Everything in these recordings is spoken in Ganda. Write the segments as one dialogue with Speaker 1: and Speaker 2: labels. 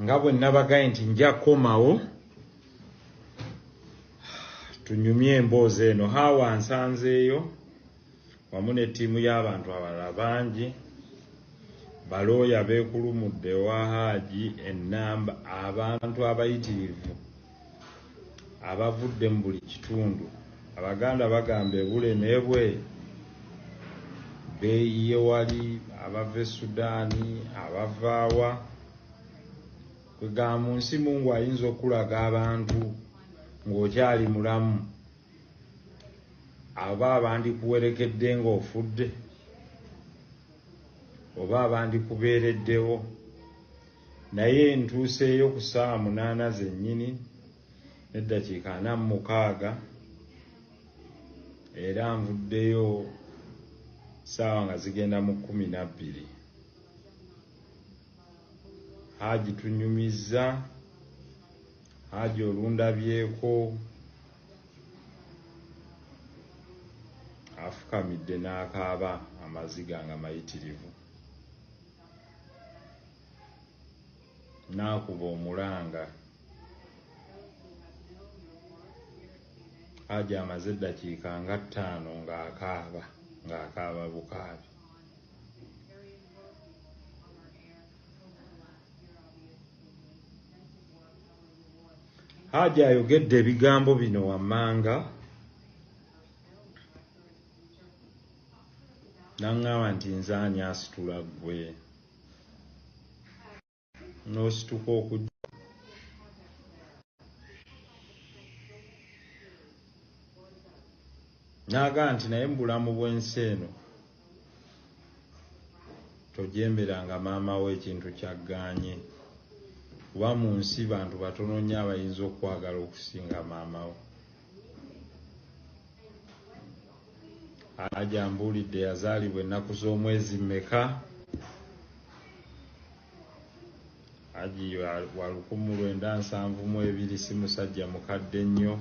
Speaker 1: nga bwe nabagaye nti nja komawo tunyumye emboozi eno. Hawa nsanzeeyo wamu ne ttiimu y'abantu abalala bangi, balooya beekulumudde wa Hajji, ennamba, abantu abayitirivu abavudde mu buli kitundu. Abaganda bagamba ebule n'ebwe beeyiye wali, abava e Sudaani, abavaawa. Kwegamba mu nsi Mungu ayinza okulaga abantu ng'okyali mulamu, aba abandikuwerekedde ng'ofudde, oba abandikubeereddewo. Naye ntuuseeyo ku ssaawa 8 zennyini n'eddakiika 46 era nvuddeyo ssaawa nga zigenda mu 12. Hajji tunyumizza, Hajji olundabyeko afukamidde n'akaaba amaziga nga mayitirivu, n'akuba omulanga. Hajji amaze eddakiika nga 5 ng'akaaba bukaabi. Hajji ayogedde ebigambo bino wammanga, n'aŋŋamba nti nze ani asitula ggwe, n'osituka okujja. N'agamba nti naye mu bulamu bw'ensi eno tojemberanga maama we ekintu kyaggaanye, kuba mu nsi bantu batono nnyo abayinza okwagala okusinga maama we. Hajji ambuulidde yazaalibwa ennaku z'omwezi mmeka? Hajji wa 1972, si musajja mukadde nnyo.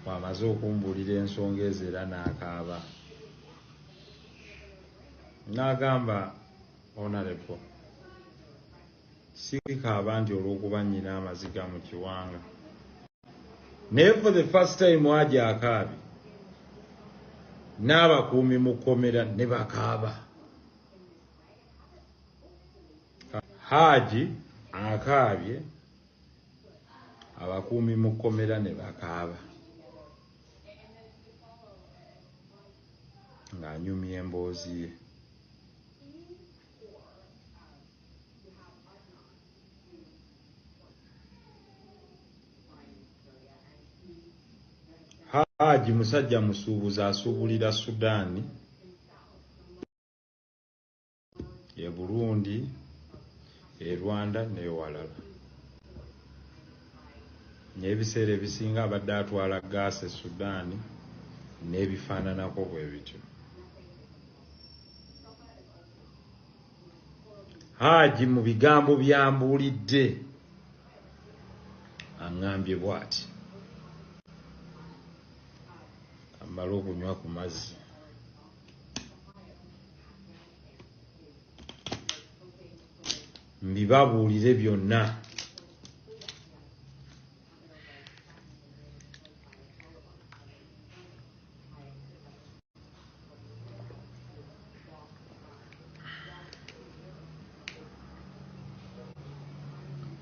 Speaker 1: Wamaze okumbuulira ensonga ezo era n'akaaba. N'agamba Honorable, sikaaba nti olw'okuba nnyina amaziga mu kiwanga. Naye for the first time Hajji akaabye, n'abakuumi Mukomera ne bakaaba. Hajji akaabye, abakuumi Mukomera ne bakaaba, ng'anyumya emboozi ye. Hajji musajja musuubuzi asuubulira Sudaani, e Burundi, e Rwanda n'ewalala. N'ebiseera ebisinga abadde atwala gaasi e Sudaani n'ebifaananako bwe bityo. Hajji mu bigambo byambuulidde aŋŋambye bw'ati, amala okunywa ku mazzi. Mbibabuulire byonna.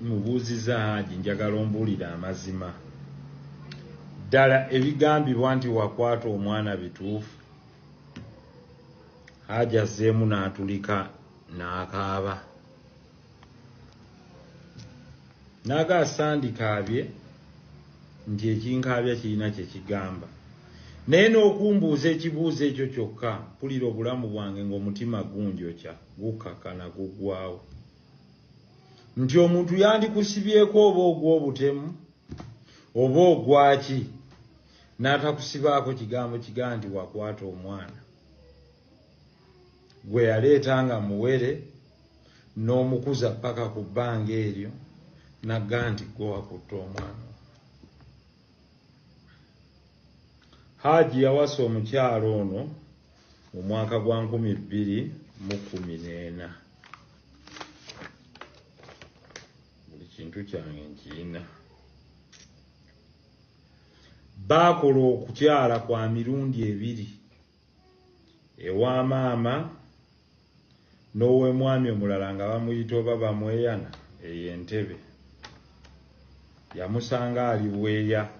Speaker 1: Mubuuziza Hajji, njagala ombuulire amazima. Ddala ebigambibwa nti wakwata omwana bituufu? Hajji azzeemu n'atulika n'akaaba. N'aga sandikaabye nti ekinkaabya kirina kye kigamba. Naye n'okumbuuza ekibuuzo ekyo kyokka, mpulira obulamu bwange ng'omutima gunjokya, gukakana guggwaawo. Nti omuntu yandikusibyeko oba ogw'obutemu oba ogwaki, n'atakusibaako kigambo kigamba nti wakwata omwana. Gwe yaleeta nga muwere n'omukuza paka ku bbanga eryo, n'agamba nti gwe wakutte omwana. Hajji yawasa omukyalo ono mu mwaka gwa 2014. ekintu kyange nkiina. Baakola okukyala kwa mirundi 2 ewa maama n'ow'omwami omulala nga bamuyita oba bamweyana ey'Entebe. Yamusanga ali bweya,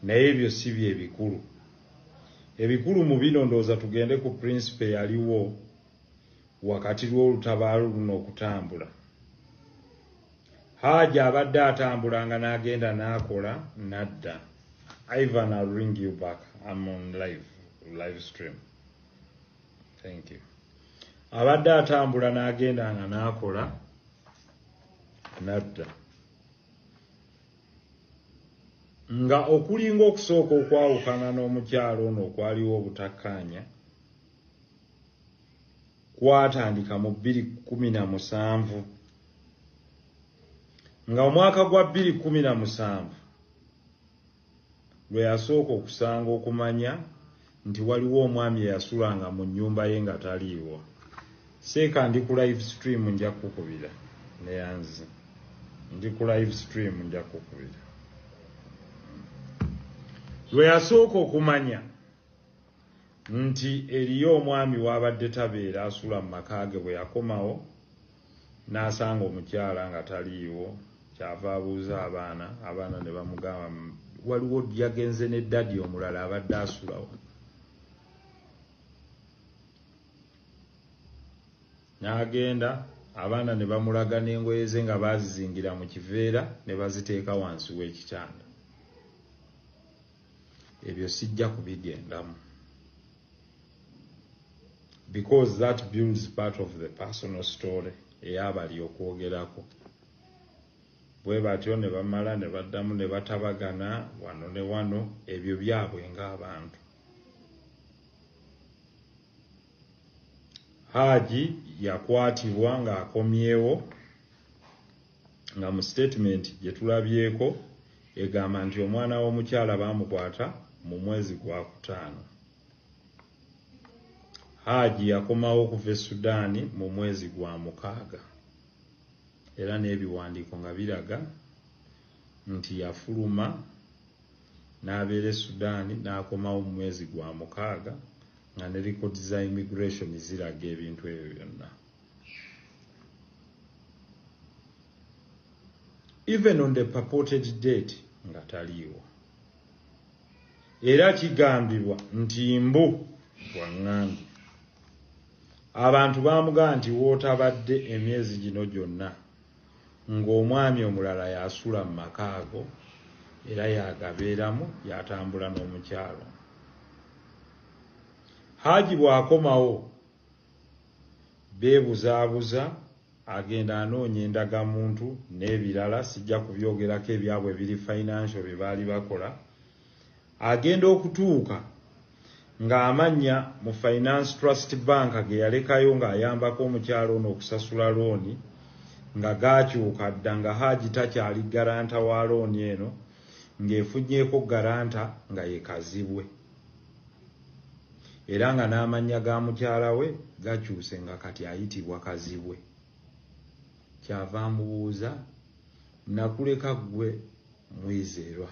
Speaker 1: naye ebyo si bye bikulu. Ebikulu mu bino ndowooza tugende ku prinsipe yaliwo wakati lw'olutabaalo luno okutambula. Hajji abadde atambula nga n'agenda n'akola n'adda. Ivan, I'll ring you back. I'm on live stream. Thank you. Abadde atambula n'agenda nga n'akola n'adda. Nga okulinga okusooka okwawukana n'omukyalo ono okwaliwo obutakkaanya kwatandika mu 2017. Nga omwaka gwa 2017 lwe yasooka okusanga okumanya nti waliwo omwami eyasulanga mu nnyumba ye nga taliiwo. Seeka ndi ku live stream nja kukubira neyanzi. Ndi ku live stream nja kukubira. Lwe yasooka okumanya nti eriyo omwami wabadde tabeera asula mu maka ge, bwe yakomawo n'asanga omukyala nga taliiwo, kyava abuuza abaana ne bamugamba waliwo yagenze ne ddadi omulala abadde asulawo. N'agenda, abaana ne bamulaga n'engoye ze nga baazizingira mu kiveera ne baziteeka wansi w'ekitanda. Ebyo sijja kubigendamu, because that builds part of the personal story eyabali okwogerako. Bwe batyo ne bamala ne baddamu ne batabagana wano ne wano, ebyo byabwe ng'abantu. Hajji yakwatibwa ng'akomyewo, nga mu statement gye tulabyeko egamba nti omwana w'omukyala baamukwata mu mwezi gwa Kutaano. Hajji yakomawo okuva e Sudaani mu mwezi gwa Mukaaga, era n'ebiwandiiko nga biraga nti yafuluma n'abeera e Sudaani n'akomawo mu mwezi gwa Mukaaga, nga ne likodi za immigration ziraga ebintu ebyo byonna. Even on the purported date nga taliiwo. Era kigambibwa nti mbu bwangambye abantu bamugamba nti wootabadde emyezi gino gyonna ng'omwami omulala yasula mu maka ago era yagabeeramu yatambula n'omukyalo. Hajji bw'akomawo beebuzaabuza, agenda anoonya endagamuntu n'ebirala, sijja kubyogerako ebyabwe biri financial bye baali bakola. Agenda okutuuka ng'amannya mu Finance Trust Bank ge yalekayo ng'ayambako omukyalo ono okusasula looni nga gaakyuka dda, nga Hajji takyali garanta wa looni eno, ng'efunyeeko garanta nga ye Kazibwe. Era nga n'amannya ga mukyala we gakyuse nga kati ayitibwa Kazibwe. Kyava amubuuza, nakuleka ggwe Mwizerwa,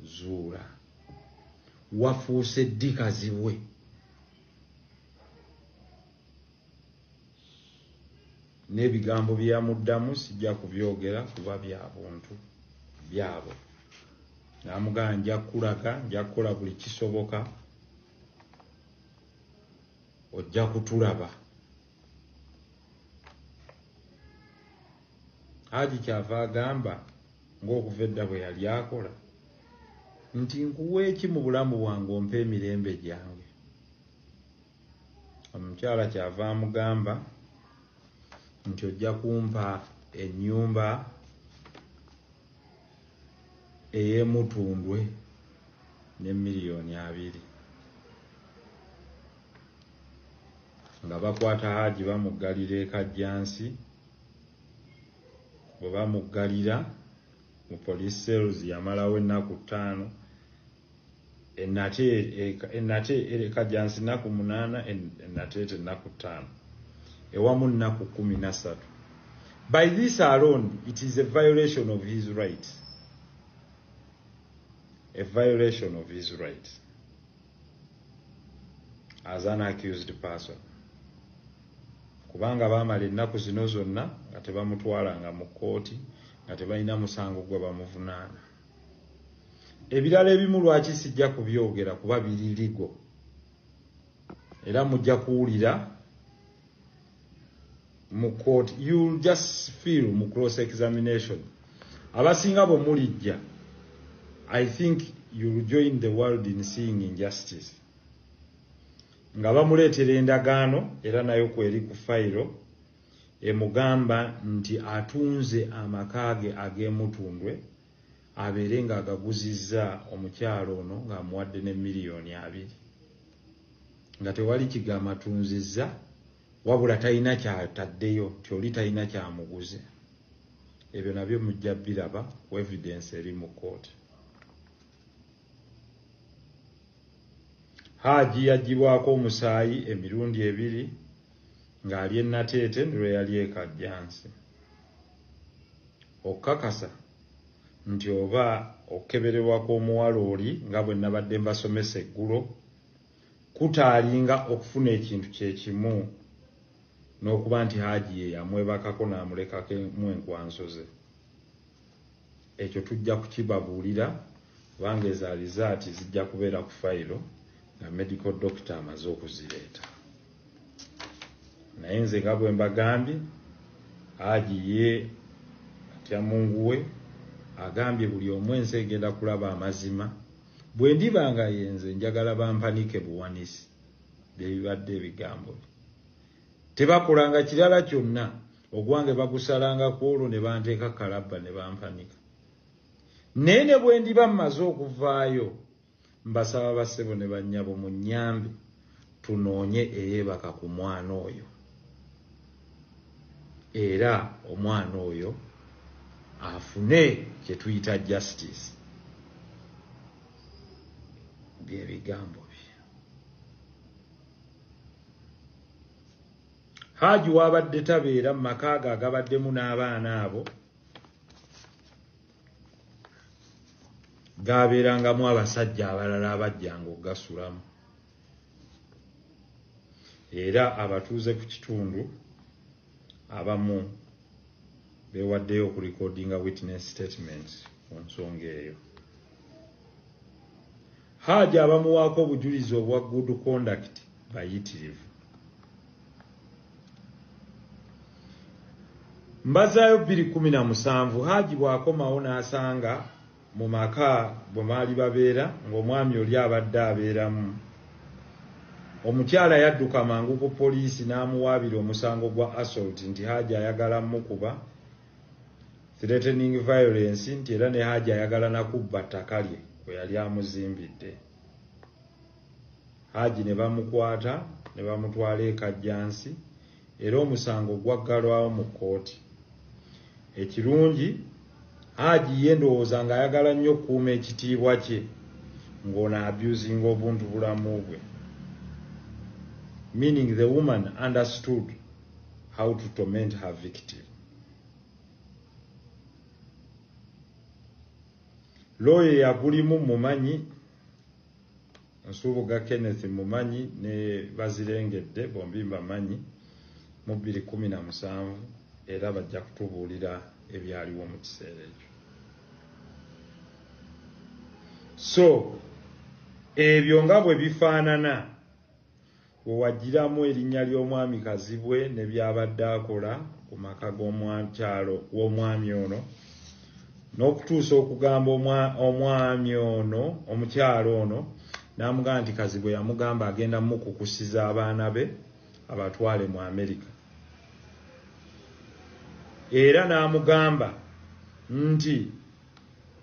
Speaker 1: zuula, wafuuse ddi Kazibwe? N'ebigambo bye yamuddamu sijja kubyogera kuba bya buntu byabo. N'amugamba nja kulaga, nja kukola buli kisoboka, ojja kutulaba. Hajji kyava agamba ng'okuva edda bwe yali akola nti nkuwa eki mu bulamu bwange ompa emirembe gyange. Omukyala kyava amugamba nti ojja kumpa ennyumba ey'Emutundwe ne $2,000,000. Nga bakwata Hajji bamuggalira e Agenze, bwe bamuggalira mu police cells yamalawo ennaku 5, ennate Agenze ennaku 8, ennate ennaku 5, ewamu ennaku 13. By this alone, it is a violation of his rights. A violation of his rights as an accused person. Kubanga bamala ennaku zino zonna nga tebamutwalanga mu kkooti nga tebalina musango gwe bamuvunaana. Ebirala ebimu lwaki sijja kubyogera kuba biririgo era mujja kuwulira mu court. You'll just feel mu cross examination. Abasinga bwe mulijja, I think you'll join the world in seeing injustice. Nga bamuleetera endagaano era nayo kweri ku fayiro emugamba nti atunze amakaage ag'emutundwe abeere ng'agaguzizza omukyalo ono ng'amuwadde ne miliyoni 2 nga tewali kigamba atunzizza wabula talina kyataddeyo nti oli talina kyamuguze. Ebyo nabyo mujja biraba ku evidence eri mu court. Hajji yagibwako omusaayi emirundi 2 ng'ali Nateete lwe yali Agenze. Okakasa nti oba okukebererwako omuwala oli nga bwe nabadde mbasomesa eggulo kutaalinga okufuna ekintu kyekimu n'okuba nti Hajji ye yamwebakako n'amulekako mu enkwanso ze. Ekyo tujja kukibabuulira kubanga ezaalizaati zijja kubeera ku fayiro nga medical doctor amaze okuzireeta. Naye nze nga bwe mbagambye, Hajji ye atya Mungu we agambye buli omu ensi egenda kulaba amazima. Bwe ndiba nga yenze njagala bampanike buwanisi byebibadde ebigambo bye. Tebakolanga kirala kyonna, ogwange bagusalanga ku olwo ne banteeka kalabba ne bampanika. Naye ne bwe ndiba mmaze okuvaayo, mbasaba bassebo ne bannyabo munnyambe tunoonye eyeebaka ku mwana oyo. Era omwana oyo afune kye tuyita justice. Byebigambo bye. Hajji wabadde tabeera mu makaaga agabaddemu n'abaana abo gaabeerangamu abasajja abalala abajjanga ogasulamu. Era abatuuze ku kitundu abamu beewaddeyo ku recordinga witness statements ku nsonga eyo. Hajji abamuwaako obujulizi obwa good conduct bayitirivu. Mbazaayo 2017 Hajji bw'akomawo n'asanga mu maka bwe maali babeera ng'omwami oli abadde abeeramu. Omukyala yadduka mangu ku poliisi n'amuwaabira omusango gwa assault nti Hajji ayagala mukuba, threatening violence, nti era ne Hajji ayagala nakubba ttaka lye kwe yali amuzimbidde. Hajji ne bamukwata ne bamutwala Agenze era omusango gwaggalwawo mu kkooti. Ekirungi Hajji ye ndowooza ng'ayagala nnyo okukuuma ekitiibwa kye ng'ono abusinga obuntu bulamu bwe. Meaning the woman understood how to torment her victim. Lawyer yagulimu mumanyi, Nsubuga Kenneth mumanyi ne bazirengedde bombi mbamanyi mu 2017 era bajja kutubuulira ebyaliwo mu kiseera ekyo. So ebyo nga bwe bifaanana wewagiramu erinnya ly'omwami Kazibwe ne byabadde akola ku maka w'omwami ono n'okutuusa okugamba omwami ono omukyalo ono n'amugamba nti Kazibwe yamugamba agenda mukukusiza abaana be abatwale mu Amerika. Era n'amugamba nti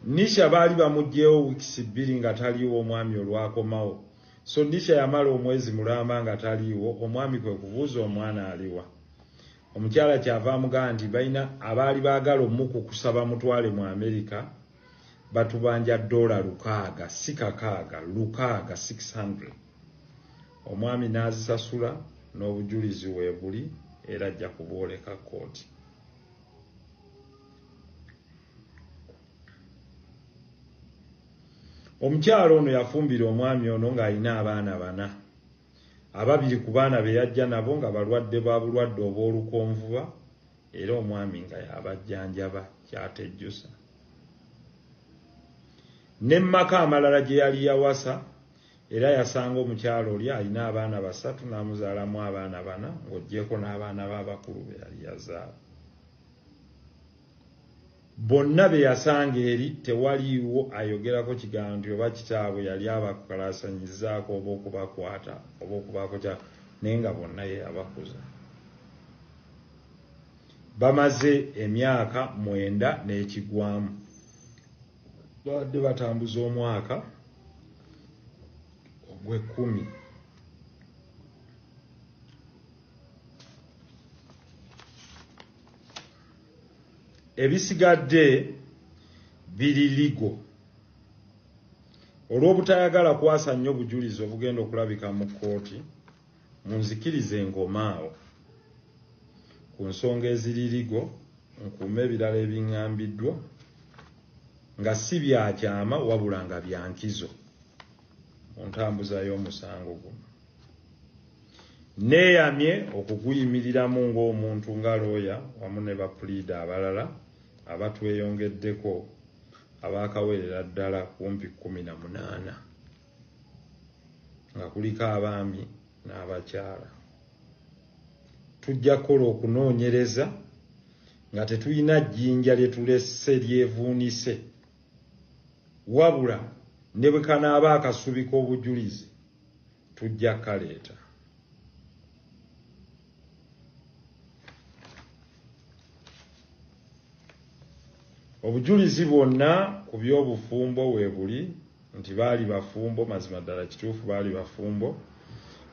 Speaker 1: Nisha baali bamugyewo wiikisi 2 nga taliiwo omwami olwakomawo. So Nisha yamala omwezi mulamba nga taliiwo, omwami kwe kubuuza omwana aliwa. Omukyala kyava amugamba nti balina abaali baagala omukukusa bamutwale mu Amerika batubanja $600, si kakaaga, $600. Omwami n'azisasula n'obujulizi weebuli era ajja kubwoleka kkooti. Omukyalo ono yafumbira omwami ono ng'alina abaana 4. Ababiri ku baana be yajja nabo nga balwadde ba bulwadde obw'olukonvuba era omwami nga yabajjanjaba kyatejjusa. N'emmaka amalala gye yali yawasa era yasanga omukyalo oli alina abaana 3 n'amuzaalamu abaana 4 ng'oggyeko n'abaana b'abakulu be yali yazaala. Bonna be yasanga eri tewaliiwo ayogerako kigambo nti oba kitaabwe yali abakalasanyizaako oba okubakwata oba okubaako kya naye nga bonna ye yabakuza. Bamaze emyaka 9 n'ekigwamu. Badde batambuza omwaka ogw'10. Ebisigadde biri ligo. Olw'obutayagala kwasa nnyo bujulizi obugenda okulabika mu kkooti, munzikirize ngomaawo. Ku nsonga eziri ligo, nkuume ebirala ebiŋŋambiddwa nga si byakyama wabula nga bya nkizo mu ntambuza y'omusango guno. Neeyamye okuguyimiriramu ng'omuntu nga looya wamu ne bapulida abalala abatweyongeddeko abaakawerera ddala kumpi 18 nga kuliko abaami n'abakyala. Tujja kukola okunoonyereza nga tetulina jjinja lye tulesse lyevuunise wabula ne bwe kanaaba akasubi k'obujulizi tujja kaleeta. Obujulizi bwonna ku by'obufumbo weebuli nti baali bafumbo, mazima ddala kituufu baali bafumbo,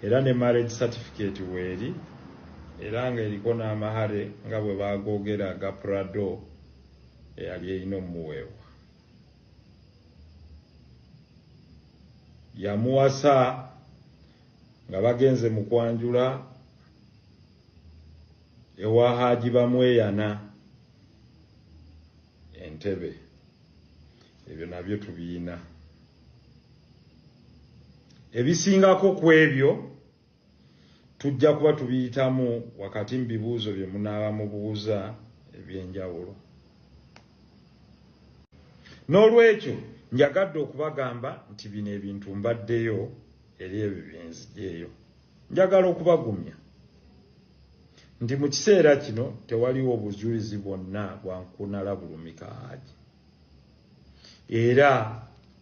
Speaker 1: era ne marriage certificate weeri era nga eriko n'amahare nga bwe bagoogera aga Prado eyali erina omuweebwa. Yamuwasa nga bagenze mu kwanjula ewa Hajji bamweyana Entebbe. Ebyo nabyo tubiina. Ebisingako ku ebyo tujja kuba tubiyitamu wakati mu bibuuzo bye munaaba mubuuza eby'enjawulo. N'olwekyo njagadde okubagamba nti bino ebintu mbaddeyo eri ebyo bye nziggyeeyo. Njagala okubagumya nti mu kiseera kino tewaliwo obujulizi bwonna bwa nkunala bulumika Hajji. Era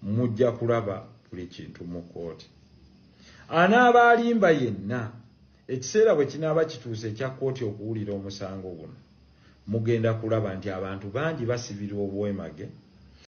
Speaker 1: mujja kulaba buli kintu mu kkooti. Anaaba alimba yenna ekiseera bwe kinaaba kituuse ekya kkooti okuwulira omusango guno, mugenda kulaba nti abantu bangi basibirwa obwemage